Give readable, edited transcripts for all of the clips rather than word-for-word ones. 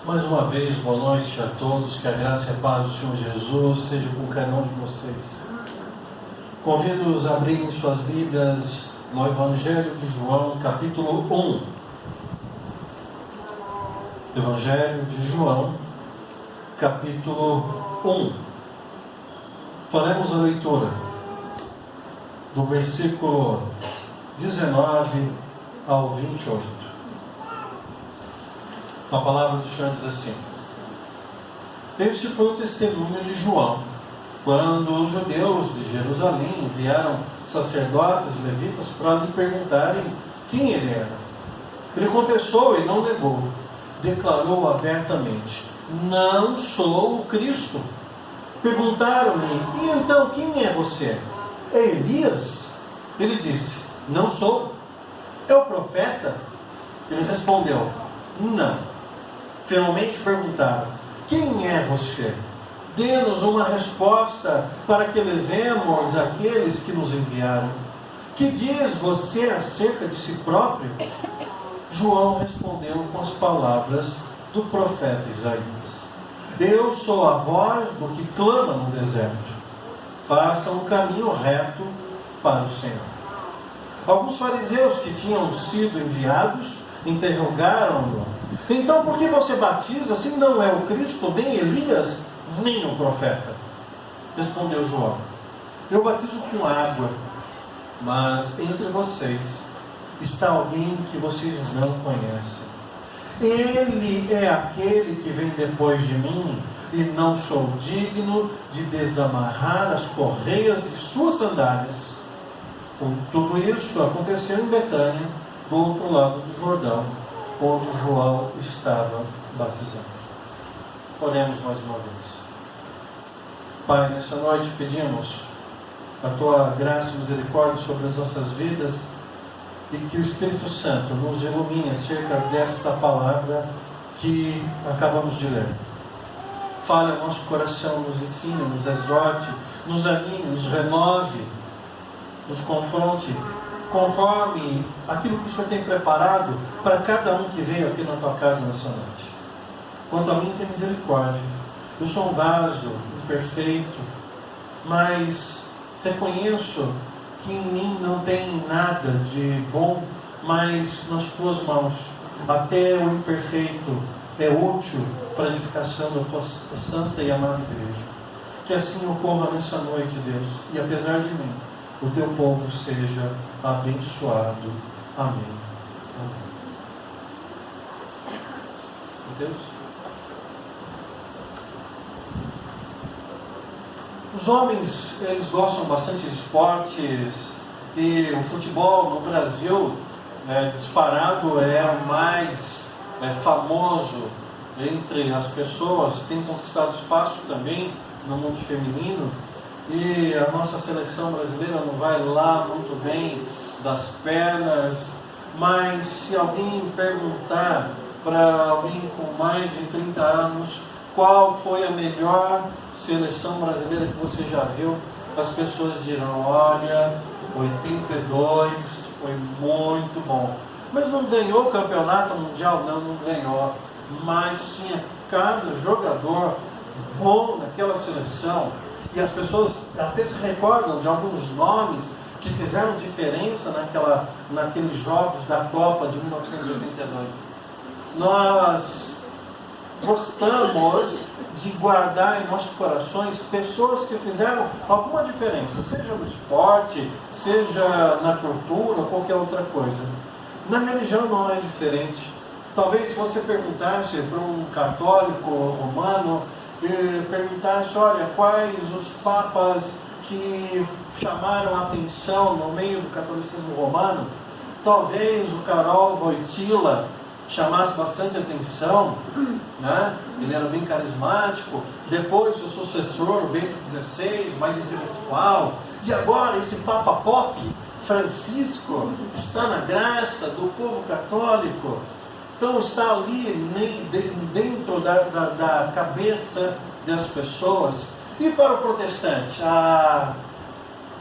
Mais uma vez, boa noite a todos, que a graça e a paz do Senhor Jesus seja com cada um de vocês. Convido-os a abrirem suas Bíblias no Evangelho de João, capítulo 1. Evangelho de João, capítulo 1. Faremos a leitura do versículo 19 ao 28. A palavra do Senhor diz assim: Este foi o testemunho de João, quando os judeus de Jerusalém enviaram sacerdotes e levitas para lhe perguntarem quem ele era. Ele confessou e não negou, declarou abertamente: Não sou o Cristo. Perguntaram-lhe: E então quem é você? É Elias? Ele disse: Não sou. É o profeta? Ele respondeu: Não. Finalmente perguntaram: Quem é você? Dê-nos uma resposta para que levemos aqueles que nos enviaram. Que diz você acerca de si próprio? João respondeu com as palavras do profeta Isaías: Eu sou a voz do que clama no deserto. Façam um caminho reto para o Senhor. Alguns fariseus que tinham sido enviados interrogaram-no: Então por que você batiza, se não é o Cristo, nem Elias, nem o profeta? Respondeu João: Eu batizo com água, mas entre vocês está alguém que vocês não conhecem. Ele é aquele que vem depois de mim, e não sou digno de desamarrar as correias de suas sandálias. Tudo isso aconteceu em Betânia, do outro lado do Jordão, onde João estava batizando. Oremos mais uma vez. Pai, nessa noite pedimos a Tua graça e misericórdia sobre as nossas vidas e que o Espírito Santo nos ilumine acerca dessa palavra que acabamos de ler. Fale ao nosso coração, nos ensine, nos exorte, nos anime, nos renove, nos confronte, conforme aquilo que o Senhor tem preparado para cada um que veio aqui na Tua casa nessa noite. Quanto a mim, tem misericórdia. Eu sou um vaso imperfeito, mas reconheço que em mim não tem nada de bom, mas nas Tuas mãos, até o imperfeito é útil para a edificação da Tua santa e amada igreja. Que assim ocorra nessa noite, Deus, e apesar de mim, o Teu povo seja abençoado. Amém. Amém. Deus. Os homens, eles gostam bastante de esportes, e o futebol no Brasil, disparado, é o mais famoso entre as pessoas, tem conquistado espaço também no mundo feminino. E a nossa seleção brasileira não vai lá muito bem das pernas, mas se alguém perguntar para alguém com mais de 30 anos qual foi a melhor seleção brasileira que você já viu, as pessoas dirão: olha, 82 foi muito bom. Mas não ganhou o campeonato mundial? Não ganhou. Mas tinha cada jogador bom naquela seleção. E as pessoas até se recordam de alguns nomes que fizeram diferença naqueles jogos da Copa de 1982. Nós gostamos de guardar em nossos corações pessoas que fizeram alguma diferença, seja no esporte, seja na cultura ou qualquer outra coisa. Na religião não é diferente. Talvez se você perguntasse para um católico romano, perguntasse: olha, quais os papas que chamaram a atenção no meio do catolicismo romano, talvez o Karol Wojtyła chamasse bastante atenção, né? Ele era bem carismático. Depois o sucessor, o Bento XVI, mais intelectual. E agora esse Papa Pop, Francisco, está na graça do povo católico. Então está ali dentro da cabeça das pessoas. E para o protestante,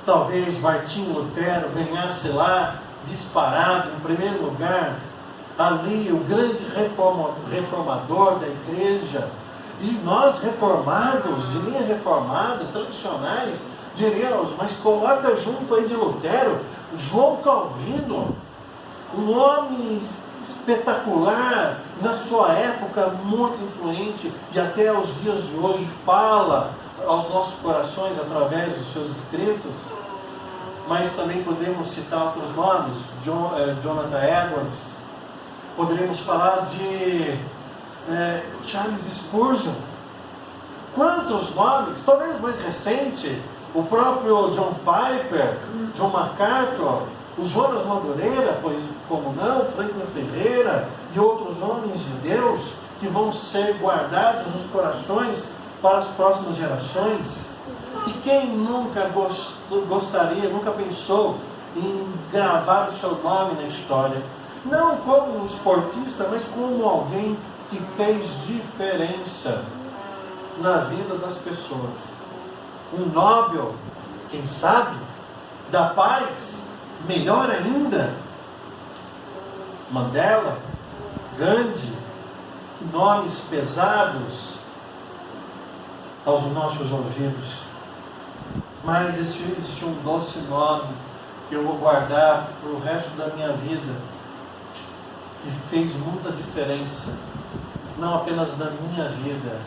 talvez Martinho Lutero ganhasse lá disparado em primeiro lugar. ali o grande reformador da igreja. E nós reformados, de linha reformada, tradicionais, diríamos, mas coloca junto aí de Lutero, João Calvino, um homem espetacular, na sua época muito influente, e até aos dias de hoje fala aos nossos corações através dos seus escritos. Mas também podemos citar outros nomes, Jonathan Edwards, poderíamos falar de Charles Spurgeon. Quantos nomes, talvez mais recente, o próprio John Piper, John MacArthur, o Jonas Madureira, pois como não, Franklin Ferreira e outros homens de Deus que vão ser guardados nos corações para as próximas gerações. E quem nunca gostaria, nunca pensou em gravar o seu nome na história? Não como um esportista, mas como alguém que fez diferença na vida das pessoas. Um Nobel, quem sabe, da paz, melhor ainda. Mandela, Gandhi, nomes pesados aos nossos ouvidos. Mas existe um doce nome que eu vou guardar para o resto da minha vida, que fez muita diferença, não apenas na minha vida,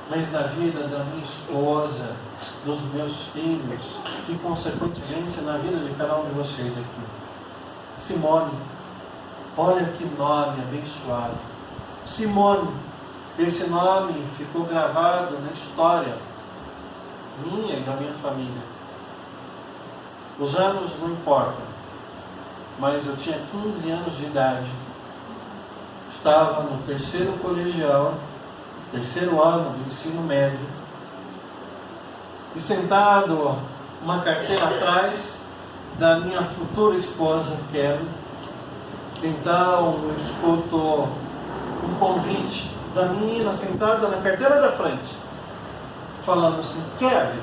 mas na vida da minha esposa, dos meus filhos e consequentemente na vida de cada um de vocês aqui. Simone, olha que nome abençoado. Simone, esse nome ficou gravado na história minha e da minha família. Os anos não importam, mas eu tinha 15 anos de idade, estava no terceiro colegial, terceiro ano do ensino médio, e sentado uma carteira atrás da minha futura esposa, Kelly. Então eu escuto um convite da menina sentada na carteira da frente, falando assim: Kelly,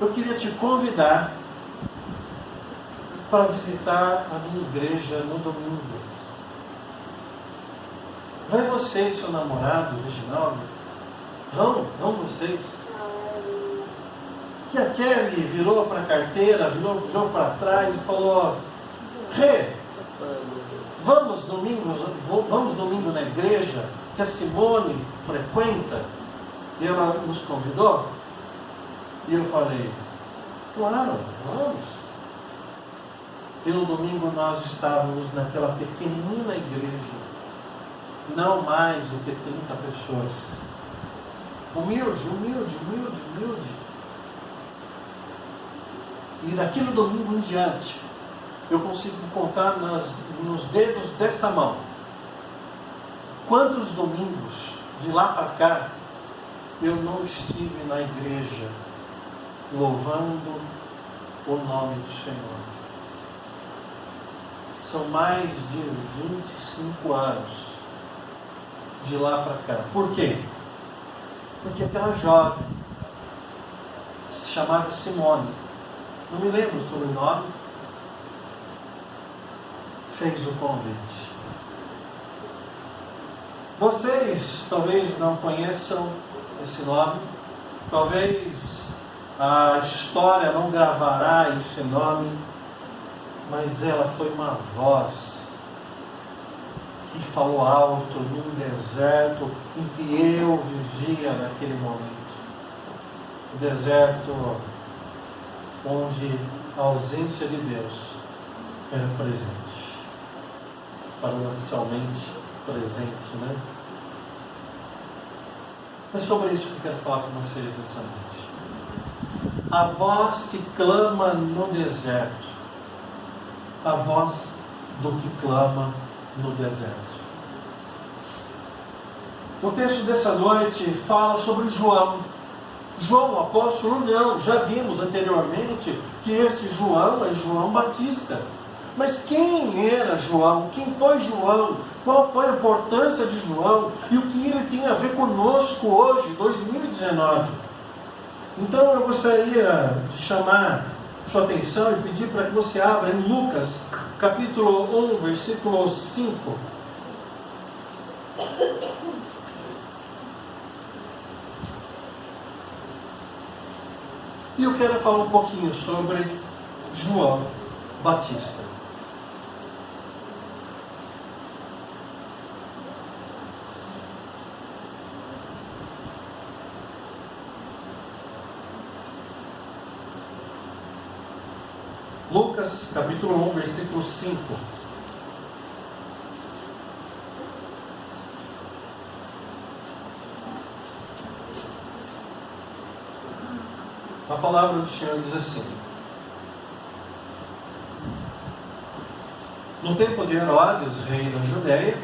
eu queria te convidar para visitar a minha igreja no domingo. Vai você e seu namorado, Reginaldo? Vão vocês? E a Kelly virou para a carteira, virou para trás e falou: Rê, vamos domingo na igreja que a Simone frequenta? E ela nos convidou. E eu falei: claro, vamos. E no domingo nós estávamos naquela pequenina igreja, não mais do que 30 pessoas. Humilde. E daquele domingo em diante, eu consigo contar nos dedos dessa mão quantos domingos de lá para cá eu não estive na igreja louvando o nome do Senhor. São mais de 25 anos de lá para cá. Por quê? Porque aquela jovem chamada Simone, não me lembro do sobrenome, fez o convite. Vocês talvez não conheçam esse nome, talvez a história não gravará esse nome, mas ela foi uma voz que falou alto num deserto em que eu vivia naquele momento. O deserto onde a ausência de Deus era presente, paradoxalmente presente, né? É sobre isso que eu quero falar com vocês nessa noite. A voz que clama no deserto, a voz do que clama no deserto. O texto dessa noite fala sobre João. João, o apóstolo, não, já vimos anteriormente que esse João é João Batista. Mas quem era João? Quem foi João? Qual foi a importância de João? E o que ele tem a ver conosco hoje, 2019? Então eu gostaria de chamar sua atenção e pedir para que você abra em Lucas, capítulo 1, versículo 5. E eu quero falar um pouquinho sobre João Batista. Lucas, capítulo 1, versículo 5. A palavra do Senhor diz assim: no tempo de Herodes, rei da Judéia,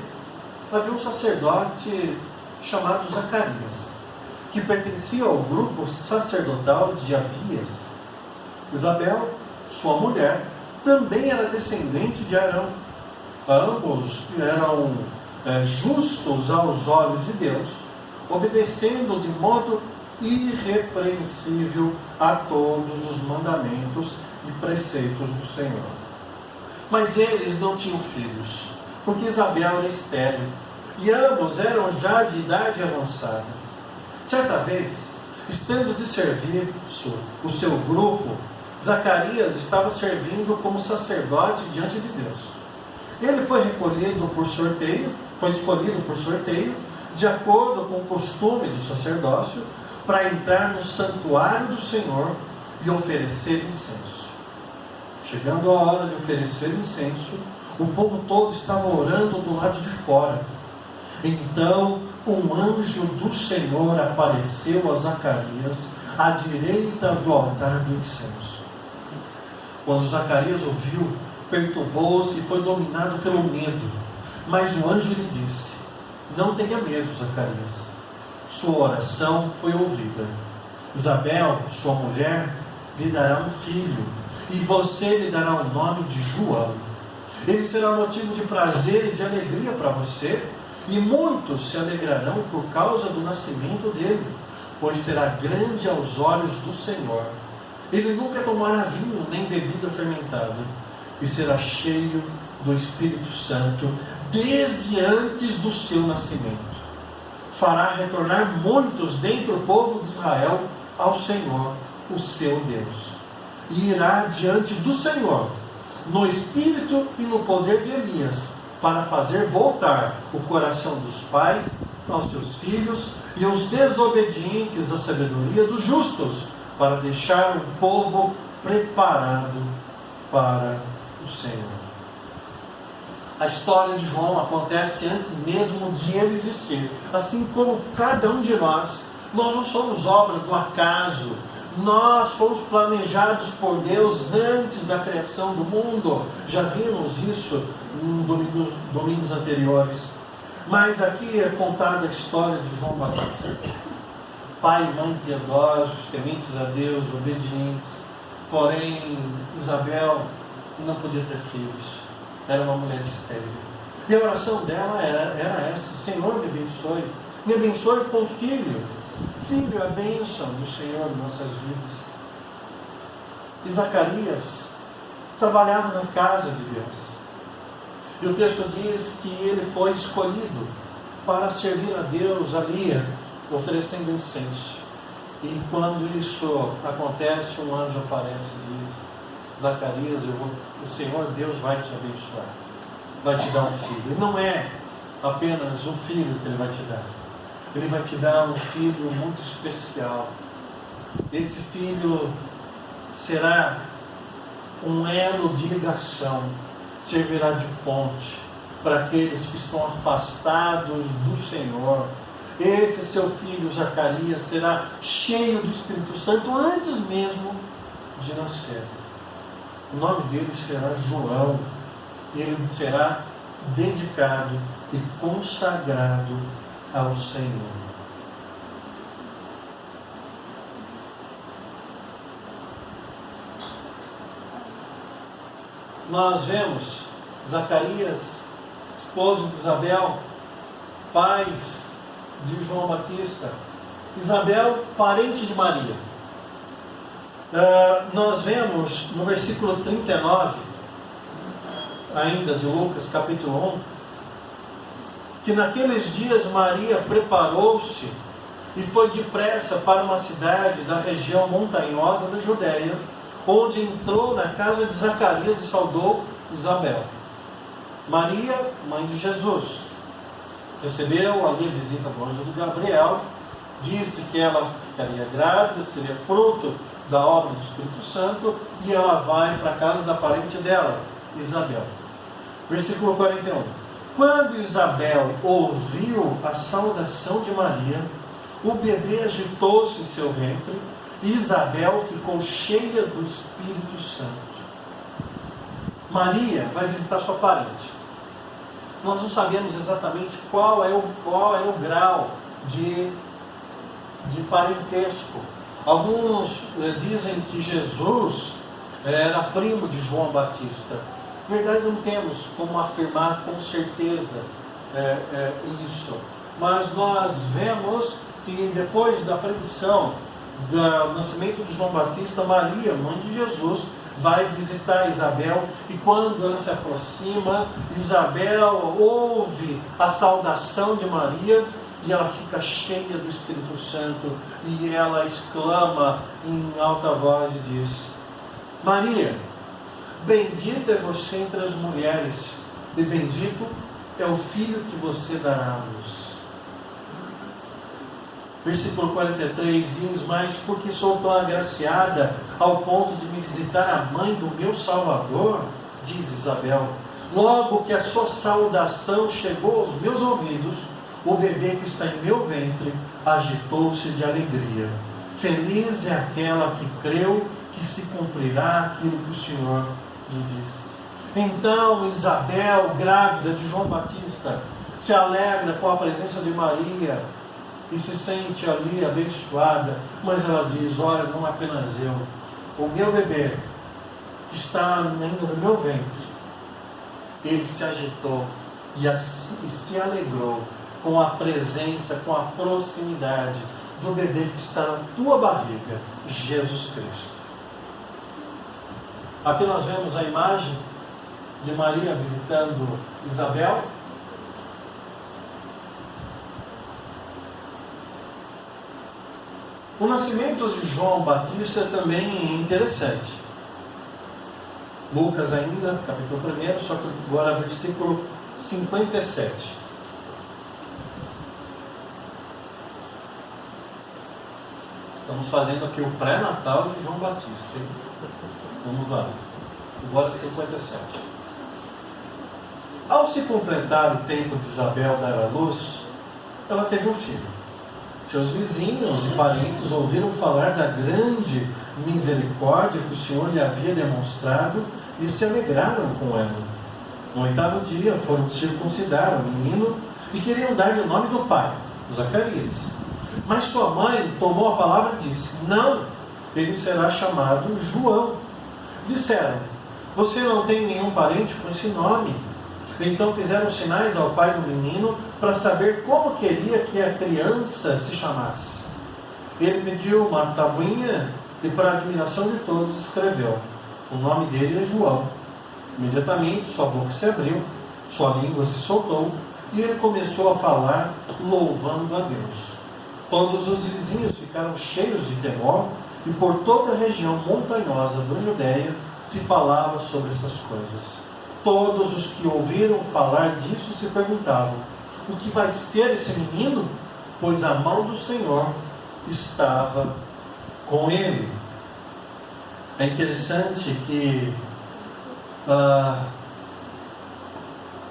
havia um sacerdote chamado Zacarias, que pertencia ao grupo sacerdotal de Abias. Isabel, sua mulher, também era descendente de Arão. Ambos eram justos aos olhos de Deus, obedecendo de modo irrepreensível a todos os mandamentos e preceitos do Senhor. Mas eles não tinham filhos, porque Isabel era estéril, e ambos eram já de idade avançada. Certa vez, estando de servir o seu grupo, Zacarias estava servindo como sacerdote diante de Deus. Ele foi escolhido por sorteio, de acordo com o costume do sacerdócio, para entrar no santuário do Senhor e oferecer incenso. Chegando a hora de oferecer incenso, o povo todo estava orando do lado de fora. Então, um anjo do Senhor apareceu a Zacarias à direita do altar do incenso. Quando Zacarias ouviu, perturbou-se e foi dominado pelo medo. Mas o anjo lhe disse: não tenha medo, Zacarias. Sua oração foi ouvida. Isabel, sua mulher, lhe dará um filho, e você lhe dará o nome de João. Ele será motivo de prazer e de alegria para você, e muitos se alegrarão por causa do nascimento dele, pois será grande aos olhos do Senhor. Ele nunca tomará vinho nem bebida fermentada, e será cheio do Espírito Santo desde antes do seu nascimento. Fará retornar muitos dentre o povo de Israel ao Senhor, o seu Deus. E irá diante do Senhor, no espírito e no poder de Elias, para fazer voltar o coração dos pais aos seus filhos e os desobedientes à sabedoria dos justos, para deixar o povo preparado para o Senhor. A história de João acontece antes mesmo de ele existir. Assim como cada um de nós não somos obra do acaso. Nós fomos planejados por Deus antes da criação do mundo. Já vimos isso em domingos anteriores. Mas aqui é contada a história de João Batista. Pai e mãe piedosos, tementes a Deus, obedientes. Porém, Isabel não podia ter filhos. Era uma mulher estéril. E a oração dela era essa: Senhor, me abençoe com filho. Filho é a bênção do Senhor em nossas vidas. E Zacarias trabalhava na casa de Deus. E o texto diz que ele foi escolhido para servir a Deus ali, oferecendo incenso. E quando isso acontece, um anjo aparece e diz: Zacarias, o Senhor Deus vai te abençoar, vai te dar um filho. E não é apenas um filho que Ele vai te dar. Ele vai te dar um filho muito especial. Esse filho será um elo de ligação, servirá de ponte para aqueles que estão afastados do Senhor. Esse seu filho Zacarias será cheio do Espírito Santo antes mesmo de nascer. O nome dele será João. E ele será dedicado e consagrado ao Senhor. Nós vemos Zacarias, esposo de Isabel, pais de João Batista. Isabel, parente de Maria. Nós vemos no versículo 39 ainda de Lucas, capítulo 1, que naqueles dias Maria preparou-se e foi depressa para uma cidade da região montanhosa da Judéia, onde entrou na casa de Zacarias e saudou Isabel. Maria, mãe de Jesus, recebeu ali a visita do anjo do Gabriel, disse que ela ficaria grávida, seria fruto da obra do Espírito Santo, e ela vai para a casa da parente dela, Isabel. Versículo 41. Quando Isabel ouviu a saudação de Maria, o bebê agitou-se em seu ventre, e Isabel ficou cheia do Espírito Santo. Maria vai visitar sua parente. Nós não sabemos exatamente qual é o grau de parentesco. Alguns dizem que Jesus era primo de João Batista. Na verdade, não temos como afirmar com certeza isso. Mas nós vemos que depois da predição do nascimento de João Batista, Maria, mãe de Jesus, vai visitar Isabel, e quando ela se aproxima, Isabel ouve a saudação de Maria, e ela fica cheia do Espírito Santo, e ela exclama em alta voz e diz: Maria, bendita é você entre as mulheres, e bendito é o filho que você dará à luz. Versículo 43 diz: mas porque sou tão agraciada ao ponto de me visitar a mãe do meu Salvador, diz Isabel, logo que a sua saudação chegou aos meus ouvidos, o bebê que está em meu ventre agitou-se de alegria. Feliz é aquela que creu que se cumprirá aquilo que o Senhor lhe disse. Então Isabel, grávida de João Batista, se alegra com a presença de Maria e se sente ali abençoada, mas ela diz: olha, não apenas eu, o meu bebê que está ainda no meu ventre, ele se agitou e se alegrou com a presença, com a proximidade do bebê que está na tua barriga, Jesus Cristo. Aqui nós vemos a imagem de Maria visitando Isabel. O nascimento de João Batista também é interessante. Lucas ainda, capítulo 1, só que agora versículo 57. Estamos fazendo aqui o pré-natal de João Batista. Hein? Vamos lá. Agora 57. Ao se completar o tempo de Isabel dar à luz, ela teve um filho. Seus vizinhos e parentes ouviram falar da grande misericórdia que o Senhor lhe havia demonstrado e se alegraram com ela. No 8º dia foram circuncidar o menino e queriam dar-lhe o nome do pai, Zacarias. Mas sua mãe tomou a palavra e disse: não, ele será chamado João. Disseram: você não tem nenhum parente com esse nome? Então fizeram sinais ao pai do menino para saber como queria que a criança se chamasse. Ele pediu uma tabuinha e, para a admiração de todos, escreveu: o nome dele é João. Imediatamente sua boca se abriu, sua língua se soltou e ele começou a falar, louvando a Deus. Todos os vizinhos ficaram cheios de temor, e por toda a região montanhosa da Judéia se falava sobre essas coisas. Todos os que ouviram falar disso se perguntavam: o que vai ser esse menino? Pois a mão do Senhor estava com ele. É interessante que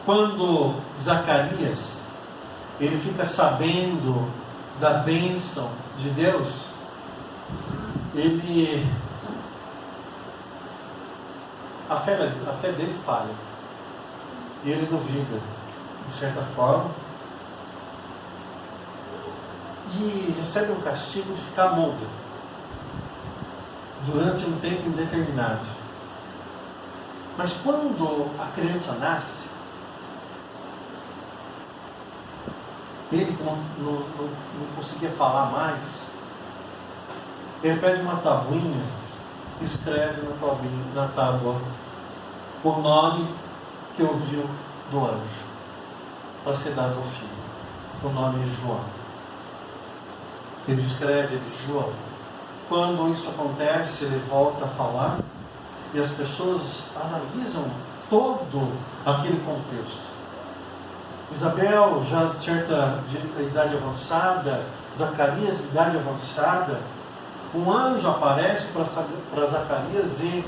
quando Zacarias ele fica sabendo da bênção de Deus, a fé dele falha, e ele duvida, de certa forma, e recebe um castigo de ficar mudo durante um tempo indeterminado. Mas quando a criança nasce, ele que não conseguia falar mais, ele pede uma tabuinha, escreve na tábua o nome que ouviu do anjo para ser dado ao filho. O nome é João. Ele escreve de João. Quando isso acontece, ele volta a falar e as pessoas analisam todo aquele contexto. Isabel, já de certa idade avançada, Zacarias, de idade avançada, um anjo aparece para Zacarias e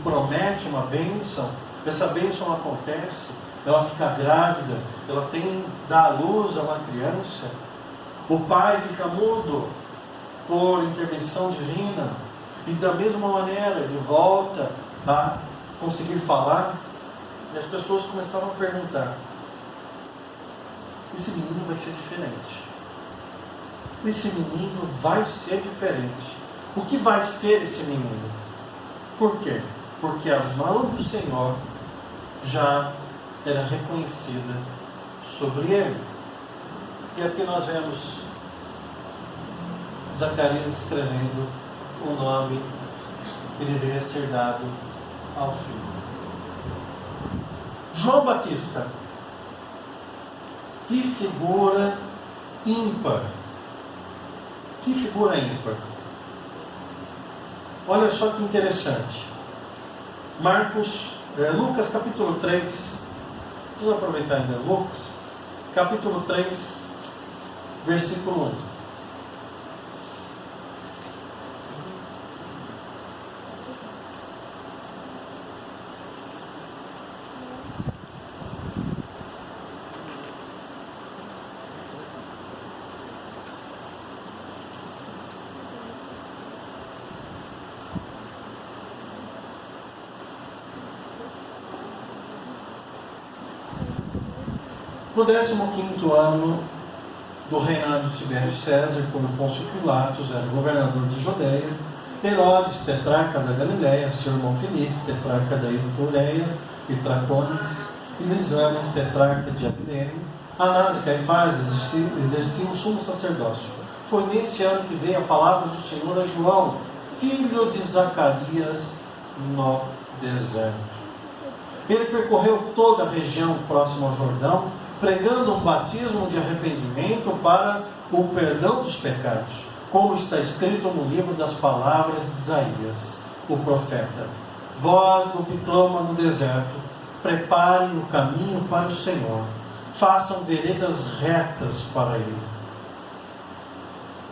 promete uma bênção. Essa bênção acontece, ela fica grávida, ela dá à luz a uma criança. O pai fica mudo por intervenção divina, e da mesma maneira ele volta a conseguir falar, e as pessoas começaram a perguntar: esse menino vai ser diferente. Esse menino vai ser diferente. O que vai ser esse menino? Por quê? Porque a mão do Senhor já era reconhecida sobre ele. E aqui nós vemos Zacarias escrevendo o nome que deveria ser dado ao filho. João Batista. Que figura ímpar. Que figura ímpar. Olha só que interessante. Lucas capítulo 3. Vamos aproveitar ainda Lucas capítulo 3, versículo 1. No 15º ano do reinado de Tibério César, quando Pôncio Pilatos era governador de Judeia, Herodes, tetrarca da Galileia, seu irmão Filipe, tetrarca da Itureia e Tracones, e Lisânias, tetrarca de Abilene, Anás e Caifás exerciam o sumo sacerdócio. Foi nesse ano que veio a palavra do Senhor a João, filho de Zacarias, no deserto. Ele percorreu toda a região próxima ao Jordão, pregando um batismo de arrependimento para o perdão dos pecados, como está escrito no livro das palavras de Isaías, o profeta: voz do que clama no deserto, preparem o caminho para o Senhor, façam veredas retas para ele.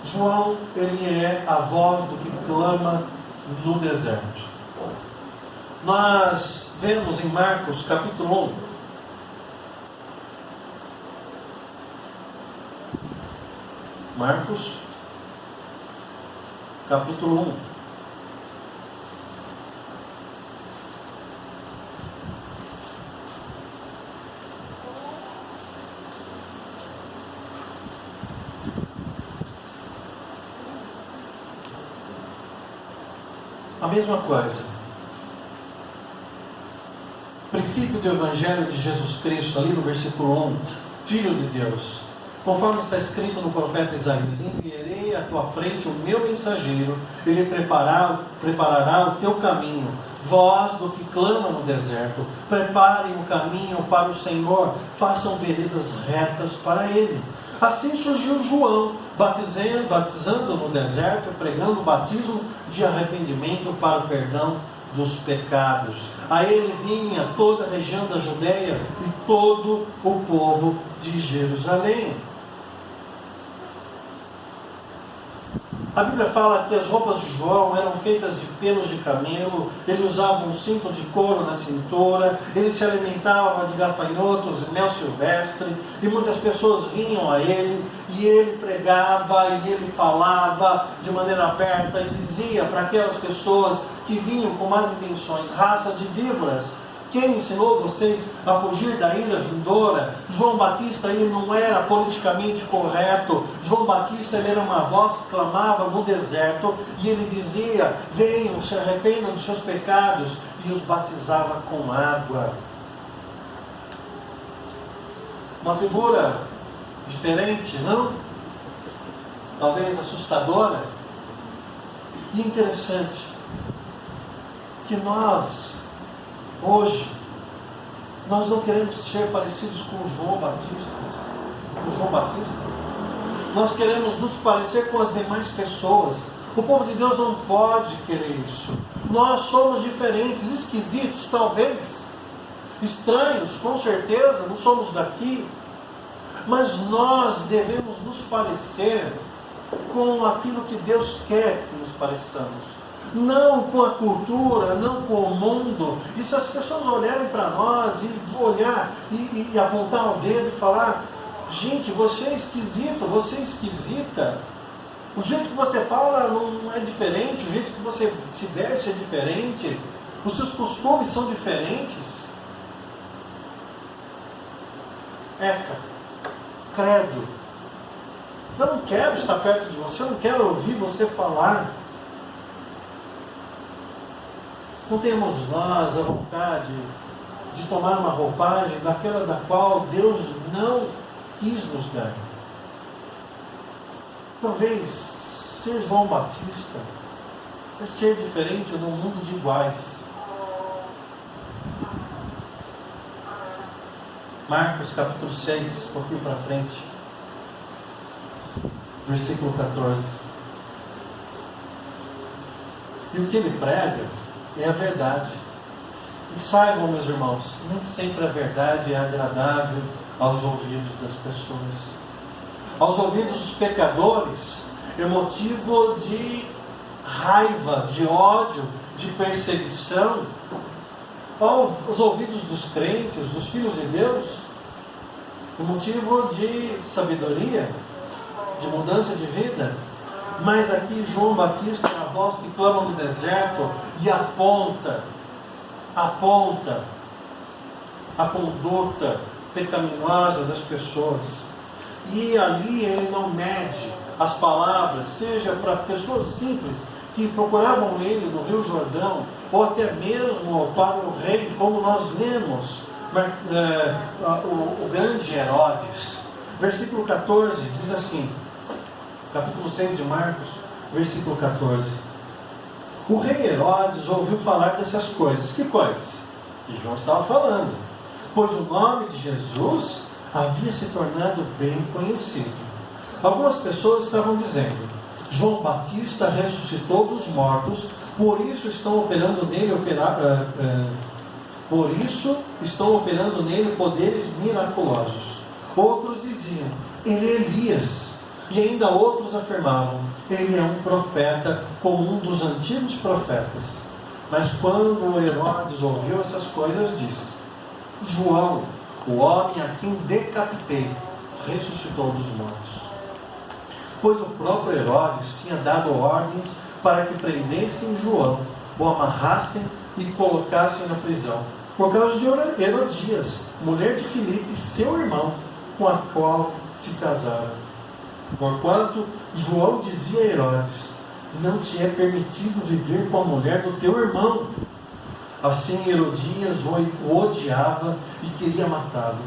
João, ele é a voz do que clama no deserto. Nós vemos em Marcos capítulo 1, Marcos, capítulo 1. A mesma coisa. Princípio do Evangelho de Jesus Cristo, ali no versículo 1. Filho de Deus. Conforme está escrito no profeta Isaías: enviarei à tua frente o meu mensageiro, ele preparará o teu caminho. Voz do que clama no deserto, preparem o caminho para o Senhor, façam veredas retas para ele. Assim surgiu João, batizando no deserto, pregando o batismo de arrependimento para o perdão dos pecados. A ele vinha toda a região da Judeia e todo o povo de Jerusalém. A Bíblia fala que as roupas de João eram feitas de pelos de camelo, ele usava um cinto de couro na cintura, ele se alimentava de gafanhotos e mel silvestre, e muitas pessoas vinham a ele, e ele pregava, e ele falava de maneira aberta, e dizia para aquelas pessoas que vinham com más intenções: raças de víboras, quem ensinou vocês a fugir da ira vindoura? João Batista, ele não era politicamente correto. João Batista, ele era uma voz que clamava no deserto, e ele dizia: venham, se arrependam dos seus pecados, e os batizava com água. Uma figura diferente, não? Talvez assustadora. E interessante que nós, hoje, Nós não queremos ser parecidos com João Batista. Nós queremos nos parecer com as demais pessoas. O povo de Deus não pode querer isso. Nós somos diferentes, esquisitos, talvez, estranhos, com certeza, não somos daqui. Mas nós devemos nos parecer com aquilo que Deus quer que nos pareçamos. Não com a cultura, não com o mundo. E se as pessoas olharem para nós e olhar e apontar o dedo e falar: gente, você é esquisito, você é esquisita. O jeito que você fala não é diferente, o jeito que você se veste é diferente, os seus costumes são diferentes. Eca, credo. Eu não quero estar perto de você, eu não quero ouvir você falar. Não temos nós a vontade de tomar uma roupagem daquela da qual Deus não quis nos dar. Talvez ser João Batista é ser diferente no mundo de iguais. Marcos capítulo 6, um pouquinho para frente, versículo 14. E o que ele prega é a verdade. E saibam, meus irmãos, nem sempre a verdade é agradável aos ouvidos das pessoas. Aos ouvidos dos pecadores, é motivo de raiva, de ódio, de perseguição. Aos ouvidos dos crentes, dos filhos de Deus, é motivo de sabedoria, de mudança de vida. Mas aqui João Batista é a voz que clama no deserto e aponta a conduta pecaminosa das pessoas. E ali ele não mede as palavras, seja para pessoas simples que procuravam ele no Rio Jordão, ou até mesmo para o rei, como nós lemos, o grande Herodes. Versículo 14 diz assim, capítulo 6 de Marcos, versículo 14. O rei Herodes ouviu falar dessas coisas. Que coisas? Que João estava falando. Pois o nome de Jesus havia se tornado bem conhecido. Algumas pessoas estavam dizendo: João Batista ressuscitou dos mortos, por isso estão operando nele poderes miraculosos. Outros diziam: ele é Elias. E ainda outros afirmavam: ele é um profeta, como um dos antigos profetas. Mas quando Herodes ouviu essas coisas, disse: João, o homem a quem decapitei, ressuscitou dos mortos. Pois o próprio Herodes tinha dado ordens para que prendessem João, o amarrassem e colocassem na prisão, por causa de Herodias, mulher de Filipe, seu irmão, com a qual se casaram. Porquanto João dizia a Herodes: não te é permitido viver com a mulher do teu irmão. Assim Herodias o odiava e queria matá-lo,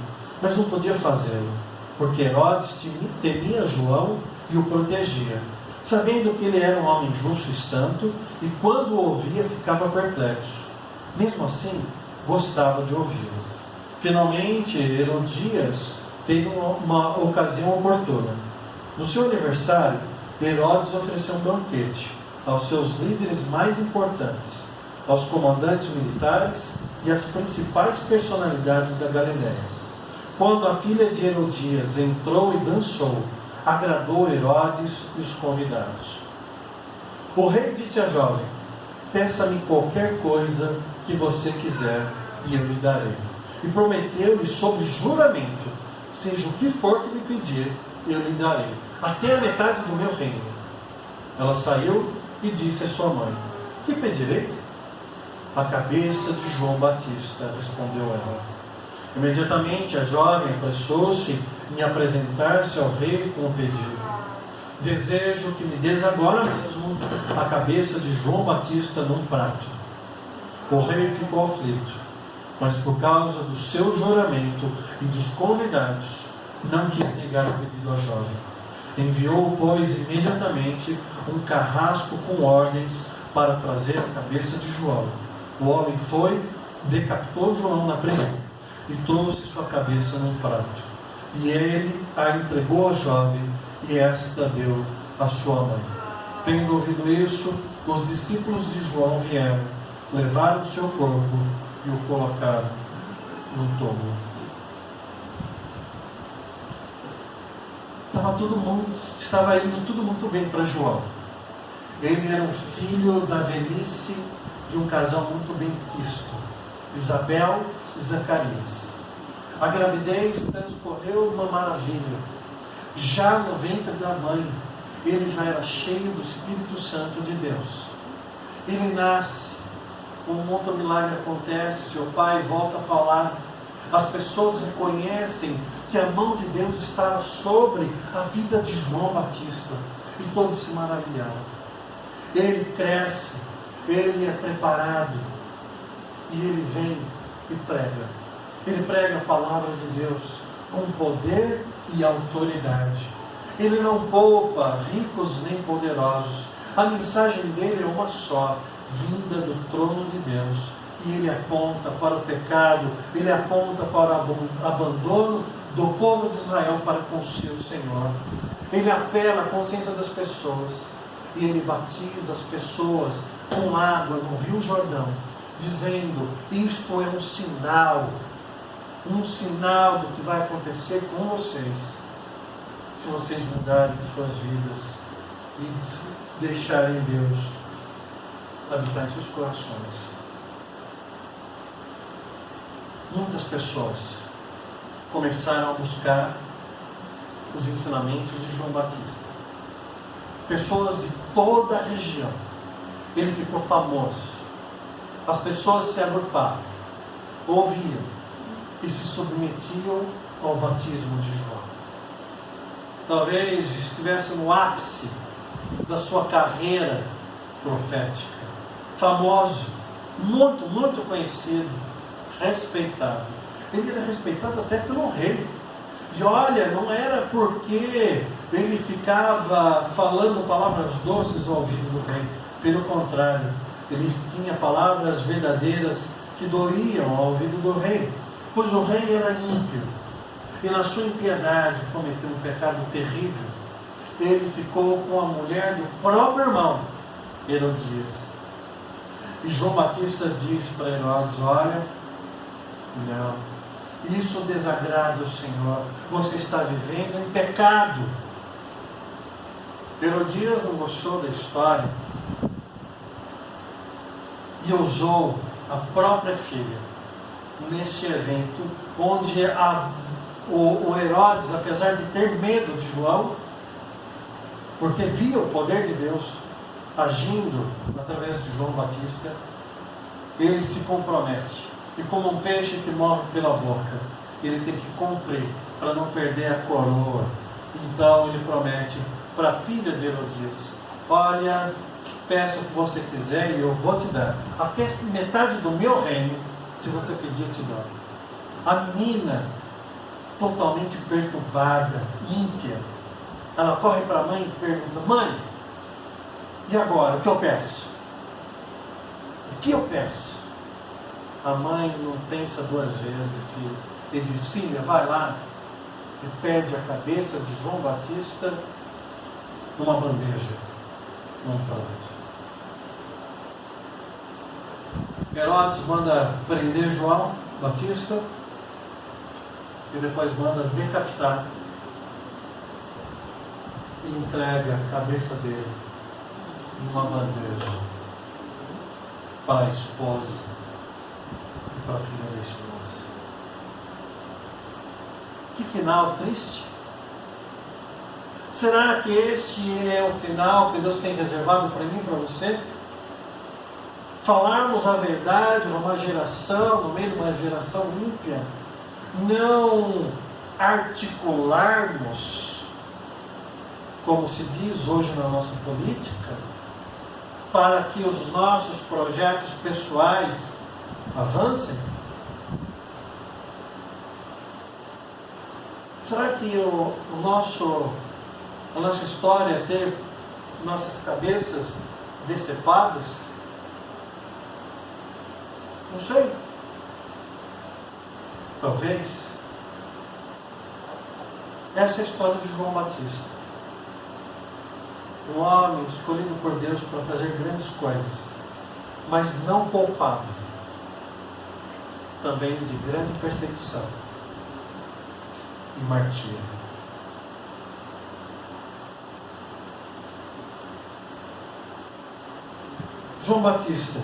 mas não podia fazê-lo, porque Herodes temia João e o protegia, sabendo que ele era um homem justo e santo, e quando o ouvia ficava perplexo. Mesmo assim, gostava de ouvi-lo. Finalmente, Herodias teve uma ocasião oportuna. No seu aniversário, Herodes ofereceu um banquete aos seus líderes mais importantes, aos comandantes militares e às principais personalidades da Galiléia. Quando a filha de Herodias entrou e dançou, agradou Herodes e os convidados. O rei disse à jovem: peça-me qualquer coisa que você quiser e eu lhe darei. E prometeu-lhe sob juramento: seja o que for que me pedir, eu lhe darei, até a metade do meu reino. Ela saiu e disse à sua mãe: que pedirei? A cabeça de João Batista, respondeu ela. Imediatamente a jovem apressou-se em apresentar-se ao rei com o pedido: desejo que me des agora mesmo a cabeça de João Batista num prato. O rei ficou aflito, mas por causa do seu juramento e dos convidados, não quis negar o pedido à jovem. Enviou, pois, imediatamente um carrasco com ordens para trazer a cabeça de João. O homem foi, decapitou João na prisão, e trouxe sua cabeça num prato. E ele a entregou à jovem, e esta deu à sua mãe. Tendo ouvido isso, os discípulos de João vieram, levaram o seu corpo e o colocaram no túmulo. Estava indo tudo muito bem para João. Ele era um filho da velhice de um casal muito bem quisto, Isabel e Zacarias. A gravidez transcorreu uma maravilha. Já no ventre da mãe, ele já era cheio do Espírito Santo de Deus. Ele nasce, um outro milagre acontece, seu pai volta a falar. As pessoas reconhecem que a mão de Deus estava sobre a vida de João Batista. E todos se maravilharam. Ele cresce, ele é preparado. E ele vem e prega. Ele prega a palavra de Deus com poder e autoridade. Ele não poupa ricos nem poderosos. A mensagem dele é uma só, vinda do trono de Deus. E ele aponta para o pecado, ele aponta para o abandono do povo de Israel para com o seu Senhor. Ele apela à consciência das pessoas. E ele batiza as pessoas com água no Rio Jordão, dizendo: isto é um sinal do que vai acontecer com vocês, se vocês mudarem suas vidas e deixarem Deus habitar em seus corações. Muitas pessoas começaram a buscar os ensinamentos de João Batista. Pessoas de toda a região. Ele ficou famoso. As pessoas se agruparam, ouviam e se submetiam ao batismo de João. Talvez estivesse no ápice da sua carreira profética. Famoso, muito, muito conhecido, respeitado. Ele era respeitado até pelo rei. E olha, não era porque ele ficava falando palavras doces ao ouvido do rei. Pelo contrário, ele tinha palavras verdadeiras que doíam ao ouvido do rei. Pois o rei era ímpio. E na sua impiedade cometeu um pecado terrível. Ele ficou com a mulher do próprio irmão, Herodias. E João Batista diz para Herodes: olha, não, isso desagrada o Senhor. Você está vivendo em pecado. Herodias não gostou da história e usou a própria filha nesse evento, onde o Herodes, apesar de ter medo de João, porque via o poder de Deus agindo através de João Batista, ele se compromete. E como um peixe que morre pela boca, ele tem que cumprir para não perder a coroa. Então ele promete para a filha de Herodias: olha, peça o que você quiser e eu vou te dar. Até metade do meu reino, se você pedir, eu te dou. A menina, totalmente perturbada, ímpia, ela corre para a mãe e pergunta: mãe, e agora, o que eu peço? O que eu peço? A mãe não pensa duas vezes, filho. Ele diz: filha, vai lá e pede a cabeça de João Batista numa bandeja, num prato. Herodes manda prender João Batista e depois manda decapitar e entrega a cabeça dele numa bandeja para a esposa e para a filha da esposa. Que final triste! Será que este é o final que Deus tem reservado para mim e para você? Falarmos a verdade numa geração, no meio de uma geração ímpia, não articularmos, como se diz hoje na nossa política, para que os nossos projetos pessoais avancem? Será que a nossa história ter nossas cabeças decepadas? Não sei. talvez, essa é a história de João Batista. Um homem escolhido por Deus para fazer grandes coisas, mas não poupado também de grande perseguição e martírio. João Batista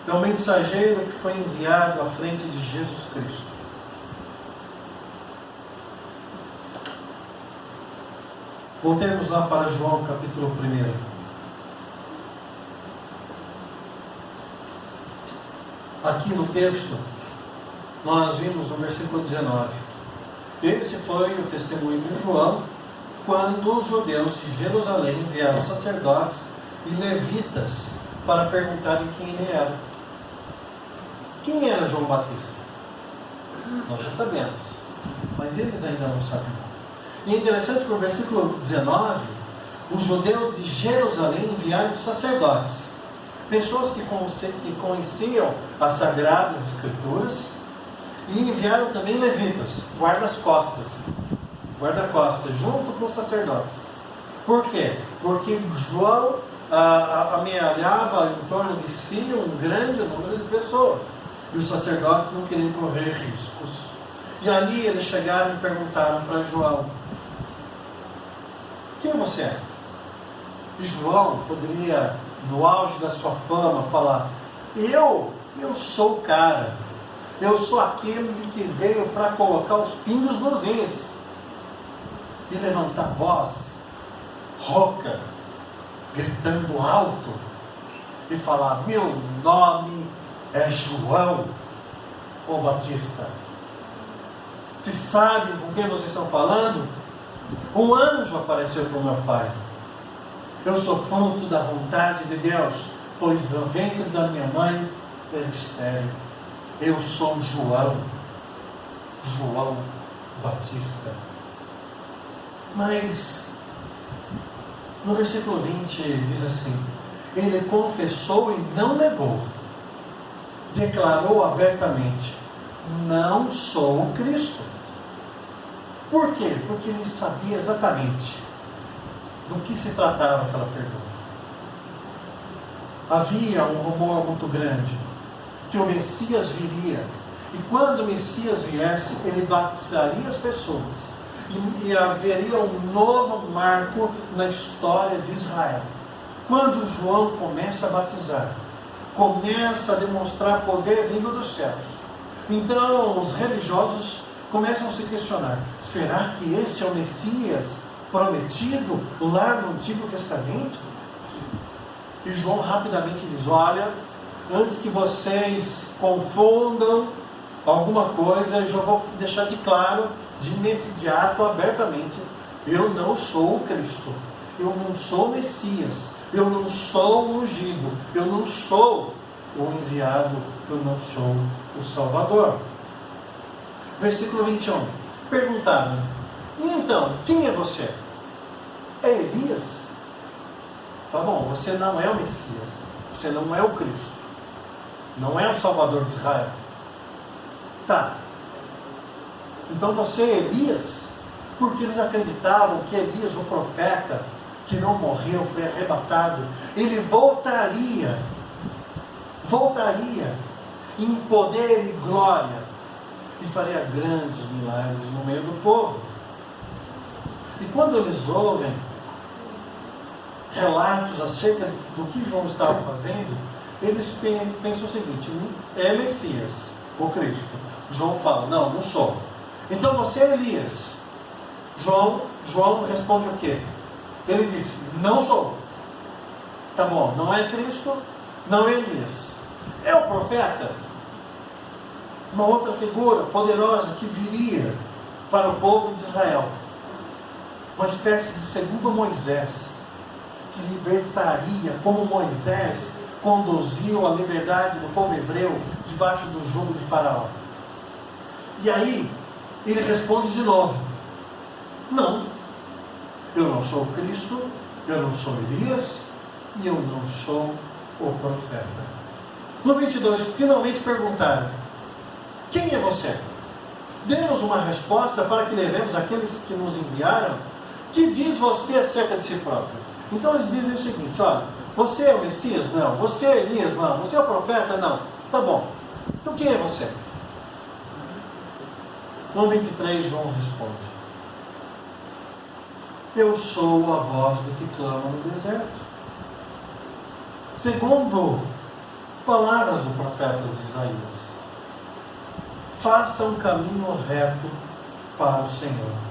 é o mensageiro que foi enviado à frente de Jesus Cristo. Voltemos lá para João capítulo 1. Aqui no texto, nós vimos no versículo 19. Esse foi o testemunho de João, quando os judeus de Jerusalém enviaram sacerdotes e levitas para perguntarem quem ele era. Quem era João Batista? Nós já sabemos, mas eles ainda não sabiam. E é interessante que no versículo 19, os judeus de Jerusalém enviaram sacerdotes, pessoas que conheciam as Sagradas Escrituras, e enviaram também levitas, guarda-costas, junto com os sacerdotes. Por quê? Porque João amealhava em torno de si um grande número de pessoas, e os sacerdotes não queriam correr riscos. E ali eles chegaram e perguntaram para João: quem você é? E João poderia, no auge da sua fama, falar: eu sou o cara, eu sou aquele que veio para colocar os pingos nos is, e levantar a voz rouca, gritando alto, e falar: meu nome é João, o Batista. Vocês sabem com quem vocês estão falando? Um anjo apareceu para o meu pai. Eu sou fruto da vontade de Deus, pois o ventre da minha mãe é estéril. Eu sou João Batista. Mas no versículo 20 diz assim: ele confessou e não negou, declarou abertamente: não sou o Cristo. Por quê? Porque ele sabia exatamente do que se tratava aquela pergunta. Havia um rumor muito grande que o Messias viria, e quando o Messias viesse, ele batizaria as pessoas, e haveria um novo marco na história de Israel. Quando João começa a batizar, começa a demonstrar poder vindo dos céus, então os religiosos começam a se questionar: será que esse é o Messias prometido lá no Antigo Testamento? E João rapidamente diz: olha, antes que vocês confundam alguma coisa, eu já vou deixar de claro, de imediato, abertamente: eu não sou o Cristo, eu não sou o Messias, eu não sou o ungido, eu não sou o enviado, eu não sou o Salvador. Versículo 21. Perguntaram: e então, quem é você? É Elias? Tá bom, você não é o Messias, você não é o Cristo, não é o Salvador de Israel. Tá, então você é Elias? Porque eles acreditavam que Elias, o profeta que não morreu, foi arrebatado, ele voltaria em poder e glória, e faria grandes milagres no meio do povo. E quando eles ouvem relatos acerca do que João estava fazendo, eles pensam o seguinte: é Messias, o Cristo. João fala: não sou. Então você é Elias. João responde o quê? Ele diz: não sou. Tá bom, não é Cristo, não é Elias. É o profeta? Uma outra figura poderosa que viria para o povo de Israel, uma espécie de segundo Moisés, que libertaria, como Moisés conduziu a liberdade do povo hebreu debaixo do jugo de Faraó. E aí ele responde de novo: não, eu não sou o Cristo, eu não sou Elias, e eu não sou o profeta. No 22, finalmente perguntaram: quem é você? dê-nos uma resposta para que levemos aqueles que nos enviaram. Que diz você acerca de si próprio? Então eles dizem o seguinte: olha, você é o Messias? Não. Você é Elias? Não. Você é o profeta? Não. Tá bom. Então quem é você? No 23, João responde: eu sou a voz do que clama no deserto. Segundo palavras do profeta Isaías, faça um caminho reto para o Senhor.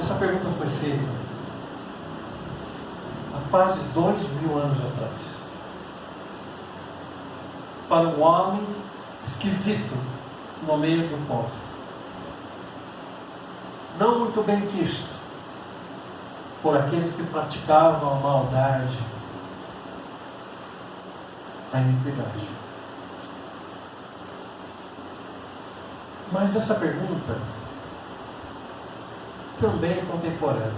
Essa pergunta foi feita há quase 2000 anos atrás, para um homem esquisito no meio do povo, não muito bem quisto por aqueles que praticavam a maldade, a iniquidade. Mas essa pergunta também é contemporânea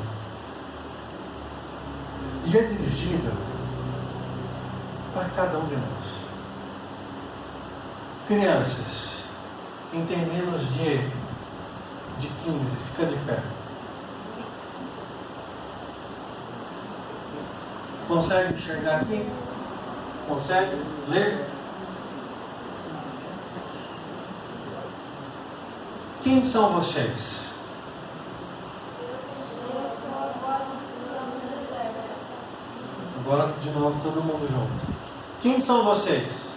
e é dirigida para cada um de nós. Crianças, quem tem menos de 15, fica de pé. Consegue enxergar aqui? Consegue ler? Quem são vocês? Agora de novo todo mundo junto. Quem são vocês?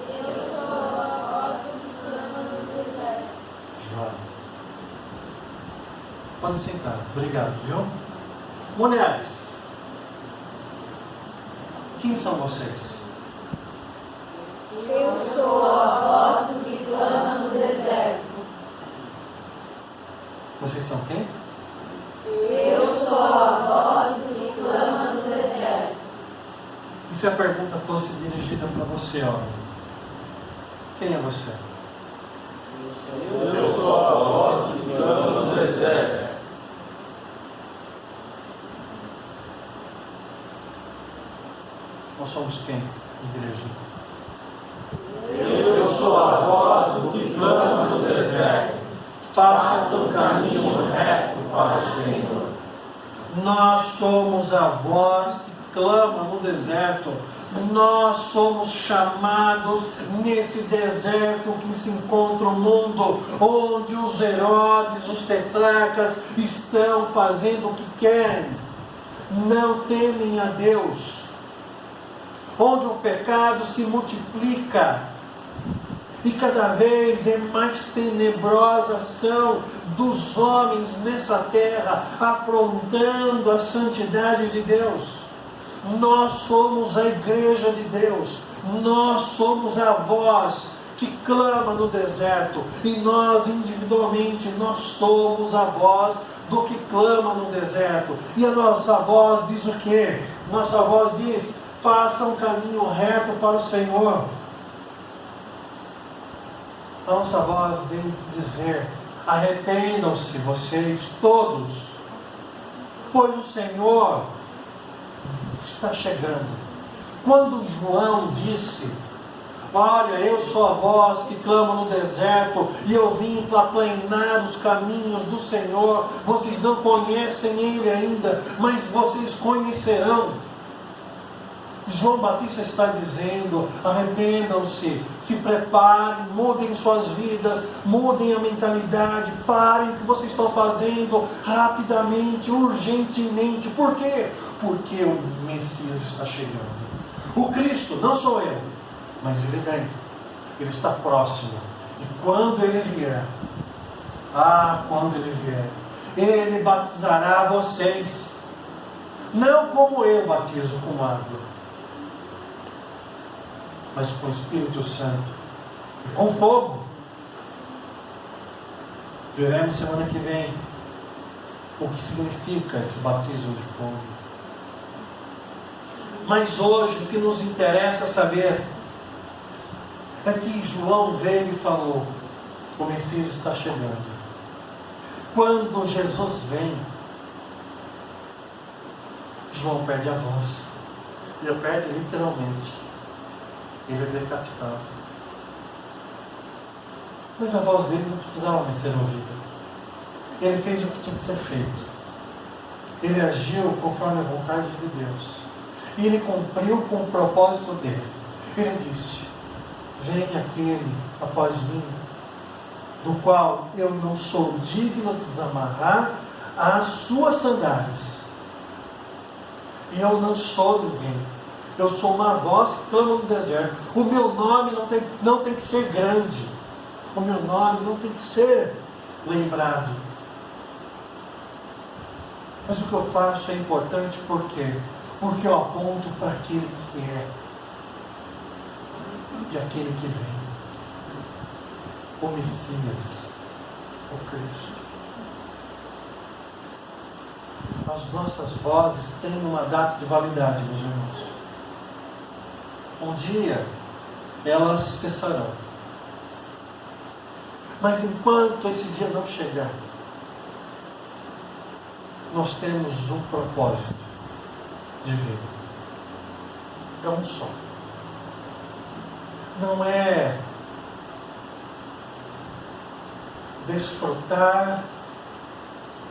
Eu sou a voz que clama no deserto. João. Pode sentar. Obrigado, viu? Mulheres, quem são vocês? Eu sou a voz que clama no deserto. Vocês são quem? Eu sou a voz que clama no deserto. E se a pergunta fosse dirigida para você, homem? Quem é você? Eu sou a voz que clama no deserto. Nós somos quem, igreja? Eu sou a voz que clama no deserto. Faça o caminho reto para o Senhor. Nós somos a voz que clama no deserto. Nós somos chamados nesse deserto que se encontra o mundo, onde os Herodes, os tetrarcas estão fazendo o que querem, não temem a Deus, onde o pecado se multiplica e cada vez é mais tenebrosa a ação dos homens nessa terra, afrontando a santidade de Deus. Nós somos a igreja de Deus, nós somos a voz que clama no deserto, e nós individualmente, nós somos a voz do que clama no deserto. E a nossa voz diz o quê? Nossa voz diz: faça um caminho reto para o Senhor. A nossa voz vem dizer: arrependam-se vocês todos, pois o Senhor está chegando. Quando João disse: olha, eu sou a voz que clama no deserto, e eu vim para aplanar os caminhos do Senhor. Vocês não conhecem Ele ainda, mas vocês conhecerão. João Batista está dizendo: arrependam-se, se preparem, mudem suas vidas, mudem a mentalidade, parem o que vocês estão fazendo rapidamente, urgentemente. Por quê? Porque o Messias está chegando. O Cristo, não sou eu, mas Ele vem, Ele está próximo. E quando Ele vier, quando Ele vier, Ele batizará vocês, não como eu batizo com água, mas com o Espírito Santo e com fogo. Veremos semana que vem o que significa esse batismo de fogo. Mas hoje o que nos interessa saber é que João veio e falou: o Messias está chegando. Quando Jesus vem, João perde a voz. Ele perde literalmente. Ele é decapitado. Mas a voz dele não precisava mais ser ouvida. Ele fez o que tinha que ser feito. Ele agiu conforme a vontade de Deus. E ele cumpriu com o propósito dele. Ele disse: venha aquele após mim, do qual eu não sou digno de desamarrar as suas sandálias. E eu não sou ninguém. Eu sou uma voz que clama no deserto. O meu nome não tem que ser grande. O meu nome não tem que ser lembrado. Mas o que eu faço é importante por quê? Porque eu aponto para aquele que é e aquele que vem. O Messias, o Cristo. As nossas vozes têm uma data de validade, meus irmãos. Um dia elas cessarão. Mas enquanto esse dia não chegar, nós temos um propósito de vida. É um só. Não é desfrutar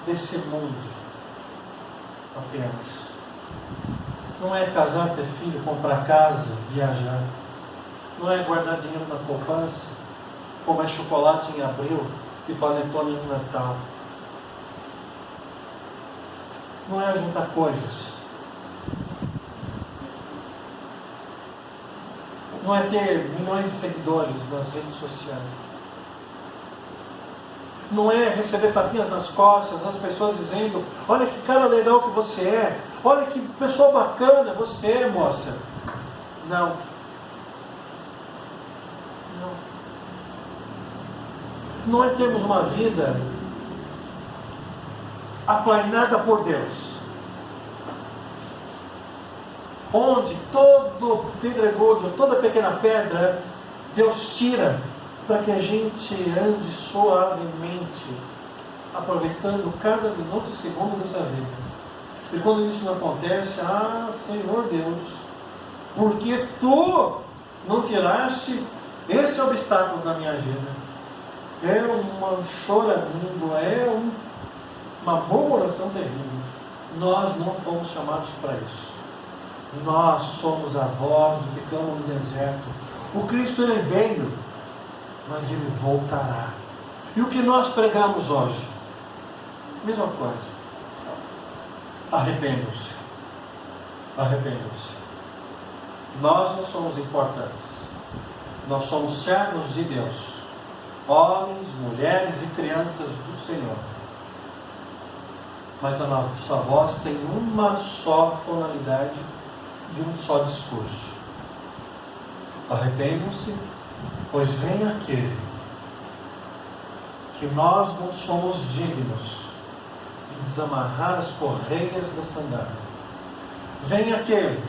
desse mundo apenas. Não é casar, ter filho, comprar casa, viajar. Não é guardar dinheiro na poupança, comer chocolate em abril e panetone no Natal. Não é juntar coisas. Não é ter milhões de seguidores nas redes sociais. Não é receber tapinhas nas costas, as pessoas dizendo: olha que cara legal que você é, olha que pessoa bacana você é, moça. Não. Não é termos uma vida aplainada por Deus, onde todo pedregulho, toda pequena pedra, Deus tira para que a gente ande suavemente, aproveitando cada minuto e segundo dessa vida. E quando isso não acontece, Senhor Deus, porque Tu não tiraste esse obstáculo da minha vida? É um choramingo, uma murmuração terrível. Nós não fomos chamados para isso. Nós somos a voz do que clama no deserto. O Cristo, Ele veio, mas Ele voltará. E o que nós pregamos hoje? Mesma coisa. Arrependam-se. Arrependam-se. Nós não somos importantes. Nós somos servos de Deus. Homens, mulheres e crianças do Senhor. Mas a nossa voz tem uma só tonalidade e um só discurso. Arrependam-se, pois vem aquele que nós não somos dignos de desamarrar as correias da sandália. Vem aquele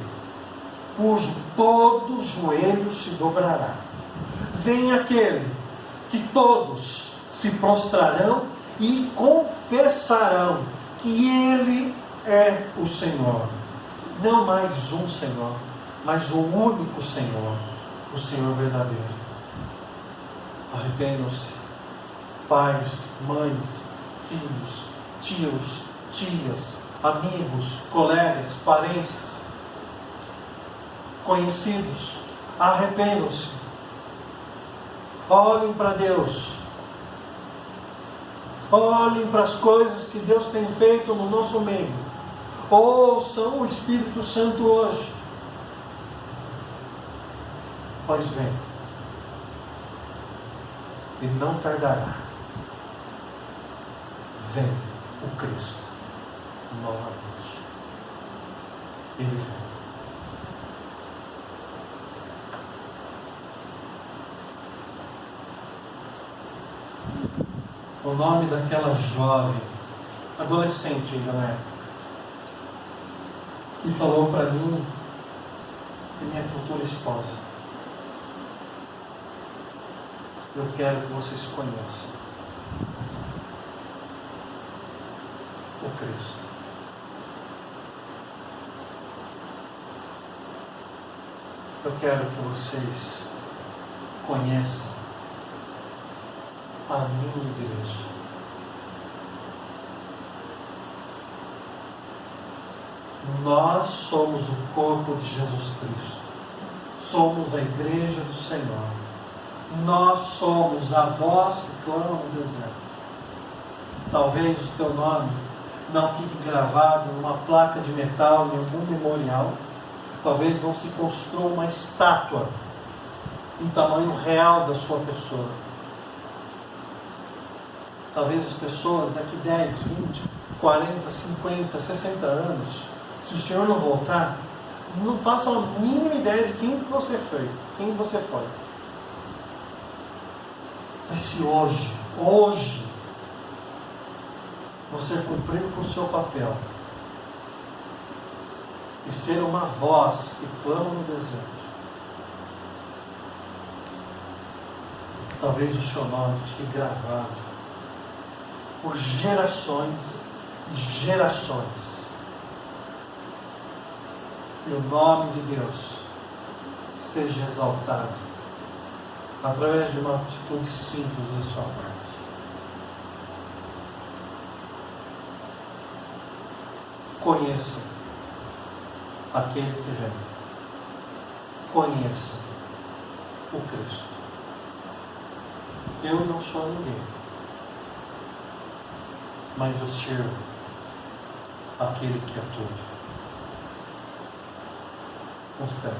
cujo todo joelho se dobrará. Vem aquele que todos se prostrarão e confessarão que Ele é o Senhor. Não mais um Senhor, mas o único Senhor, o Senhor verdadeiro. Arrependam-se, pais, mães, filhos, tios, tias, amigos, colegas, parentes, conhecidos. Arrependam-se. Olhem para Deus. Olhem para as coisas que Deus tem feito no nosso meio. Ouçam o Espírito Santo hoje. Pois vem. E não tardará. Vem o Cristo novamente. Ele vem. O nome daquela jovem, adolescente ainda na época, e falou para mim e minha futura esposa: eu quero que vocês conheçam o Cristo. Eu quero que vocês conheçam a minha igreja. Nós somos o corpo de Jesus Cristo. Somos a igreja do Senhor. Nós somos a voz que clama no deserto. Talvez o teu nome não fique gravado numa placa de metal em algum memorial. Talvez não se construa uma estátua em tamanho real da sua pessoa. Talvez as pessoas daqui 10, 20, 40, 50, 60 anos, se o Senhor não voltar, não façam a mínima ideia de quem você foi. Mas se hoje, você cumprir com o seu papel e ser uma voz que clama no deserto, talvez o seu nome fique gravado por gerações e gerações, e o nome de Deus seja exaltado através de uma atitude simples da sua parte. Conheça aquele que vem. Conheça o Cristo. Eu não sou ninguém, mas eu sirvo aquele que é tudo. Vamos ficar.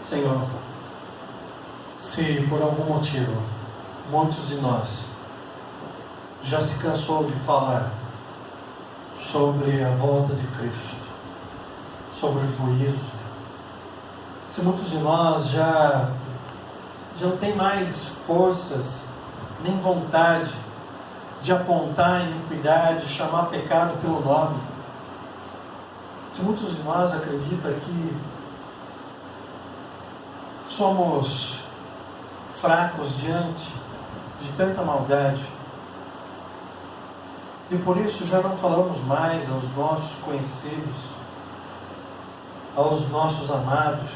Senhor, se por algum motivo muitos de nós já se cansou de falar sobre a volta de Cristo, sobre o juízo, se muitos de nós já não tem mais forças nem vontade de apontar a iniquidade, de chamar pecado pelo nome, se muitos de nós acreditam que somos fracos diante de tanta maldade, e por isso já não falamos mais aos nossos conhecidos, aos nossos amados,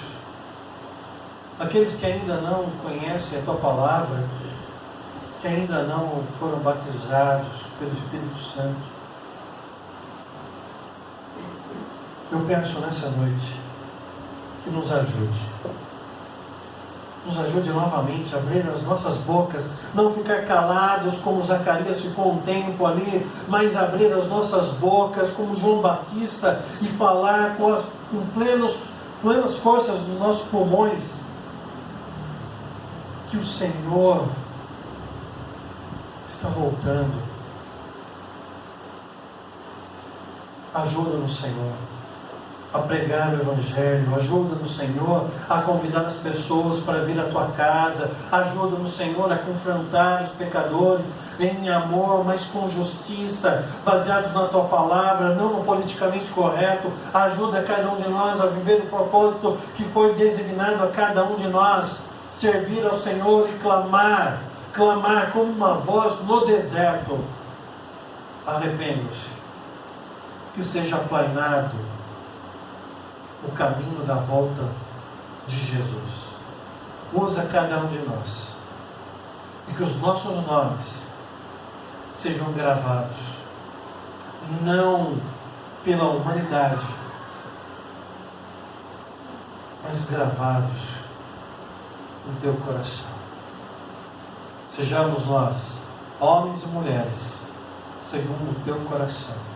aqueles que ainda não conhecem a Tua Palavra, que ainda não foram batizados pelo Espírito Santo. Eu peço nessa noite que nos ajude. Nos ajude novamente a abrir as nossas bocas, não ficar calados como Zacarias ficou um tempo ali, mas abrir as nossas bocas como João Batista e falar com plenas forças dos nossos pulmões que o Senhor está voltando. Ajuda-nos, Senhor, a pregar o Evangelho. Ajuda-nos, Senhor, a convidar as pessoas para vir à Tua casa. Ajuda-nos, Senhor, a confrontar os pecadores em amor, mas com justiça, baseados na Tua Palavra, não no politicamente correto. Ajuda cada um de nós a viver o propósito que foi designado a cada um de nós, servir ao Senhor e clamar como uma voz no deserto: arrepende-se, que seja aplanado o caminho da volta de Jesus. Usa cada um de nós, e que os nossos nomes sejam gravados, não pela humanidade, mas gravados no Teu coração. Sejamos nós, homens e mulheres, segundo o Teu coração.